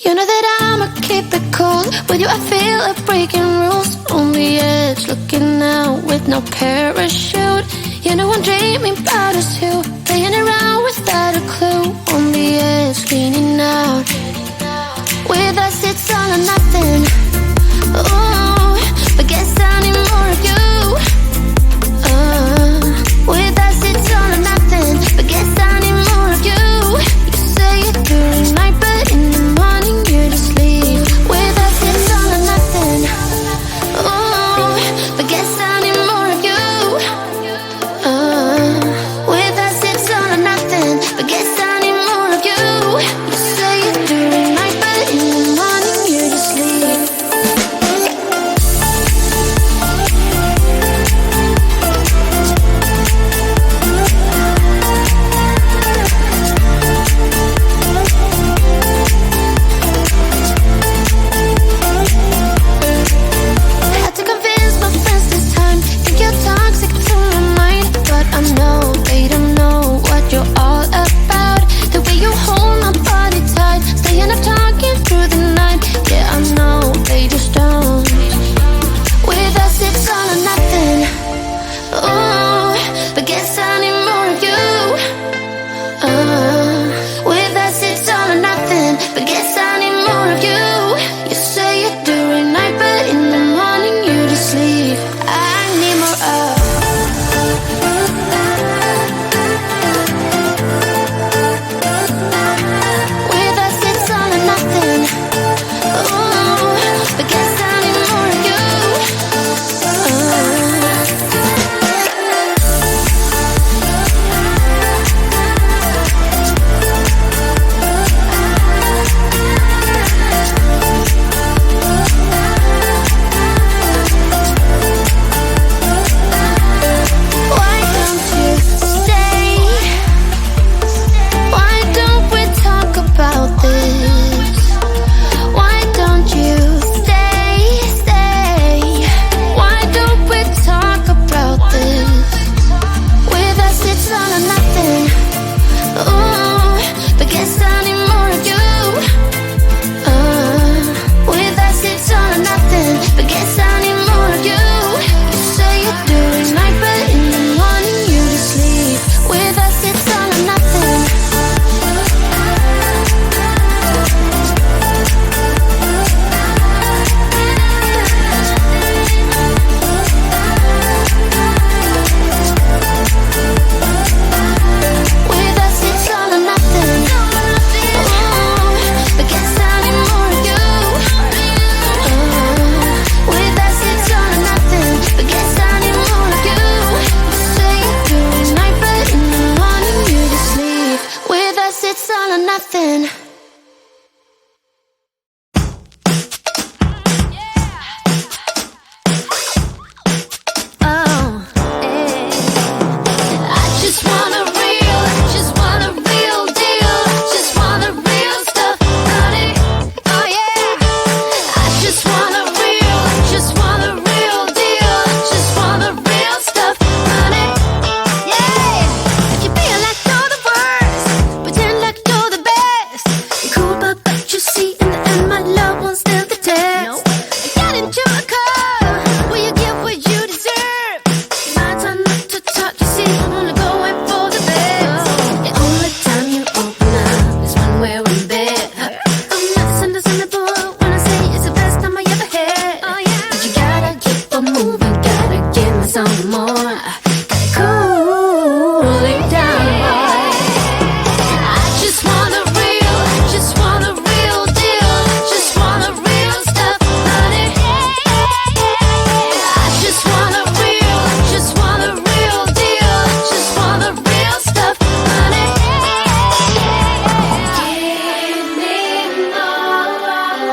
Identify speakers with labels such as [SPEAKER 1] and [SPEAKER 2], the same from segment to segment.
[SPEAKER 1] You know that I'ma keep it cool. With you I feel like breaking rules. On the edge, looking out with no parachute. You know I'm dreaming about us two, playing around without a clue. On the edge, leaning out. With us it's all or nothing. Ooh, but guess I need more of you. With us it's all or nothing, but guess I need more of you. You say it during night, but in the morning you just leave. With us it's all or nothing. Ooh, but guess I need more of you. With us it's all or nothing, but guess I need more of you. You say it during night, but in the morning you just leave. Had to convince my friends this time. Think you're toxic to my mind, but I know they don't know what you're all about. The way you hold my body tight, staying up talking through the night. Yeah, I know they just don't. With us it's all or nothing. Ooh, but guess I need more of you. With us it's all or nothing, but guess I need more of you. You say it during night, but in the morning you just leave. I need more of. With us it's all or nothing. Ooh, but guess I need more of you. Why don't you stay? Why don't we talk about this? Why don't you stay? Why don't we talk about this? With us it's all or nothing. Ooh, but guess I need more of you. With us it's all or nothing, but guess I need more of you. You say it during night, but in the morning you just leave. With us it's all or nothing. With us it's all or nothing. Ooh, but guess I need more of you. With us it's all or nothing, but guess I need more of you. You say it during night, but in the morning you just leave. With us it's all or nothing. I just want a real deal. I just want the real stuff, honey. Oh yeah. I just want a real deal. I just want the real stuff, honey. Yeah. You feel like you're the worst, pretend like you're the best. You're cool, but you see, in the end, my love won't stand the test. I got into a car, will you get what you deserve? My time not to talk, you see, I'm only going for the best. The only time you open up is when we're in bed. I'm not misunderstandable when I say it's the best time I ever had. But you gotta keep on moving, gotta give me some more. Gotta cool it down. I just want a real deal. I just want the real stuff, honey. I just want a real deal. I just want the real stuff, honey. Give me more.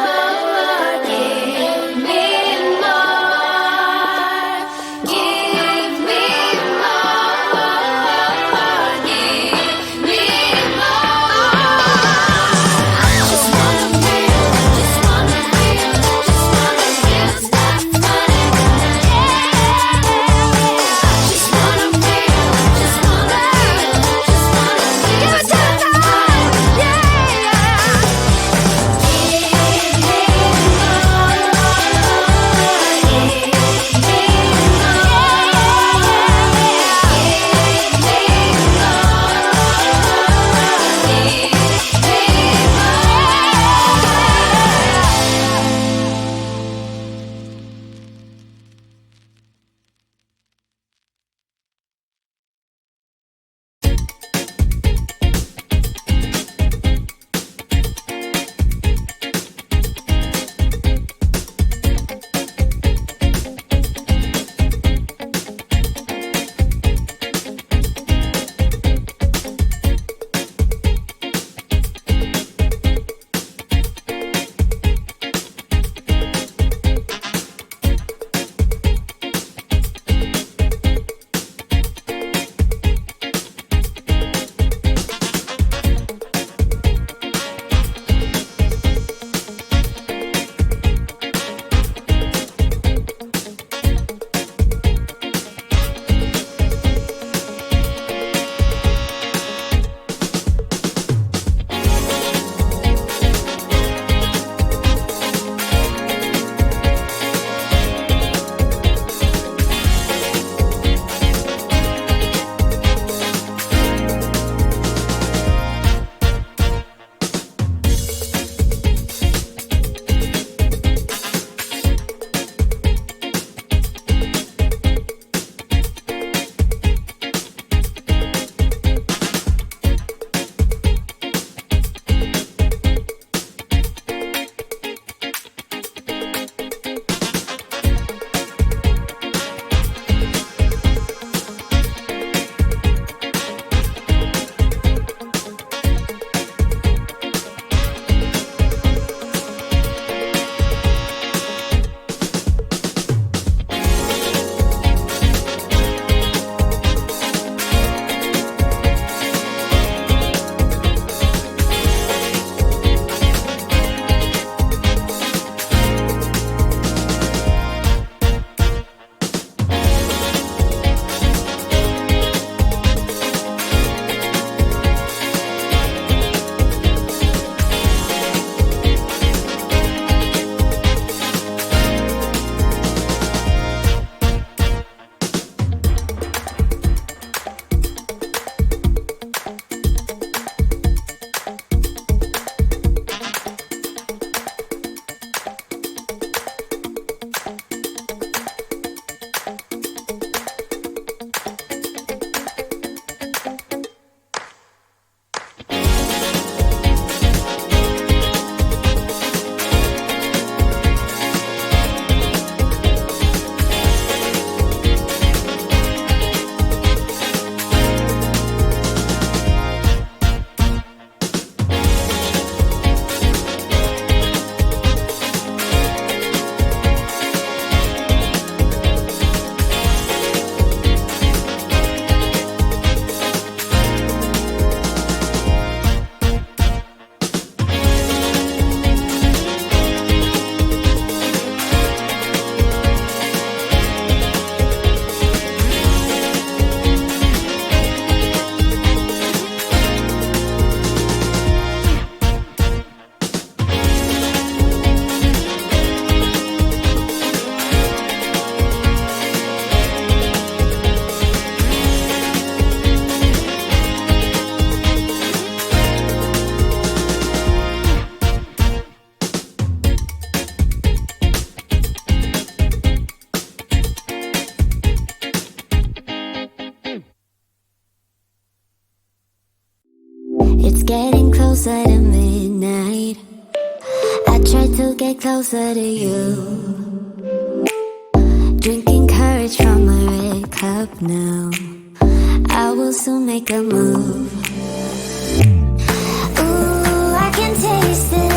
[SPEAKER 1] closer to midnight. I tried to get closer to you, drinking courage from a red cup now. I will soon make a move. Ooh, I can taste it.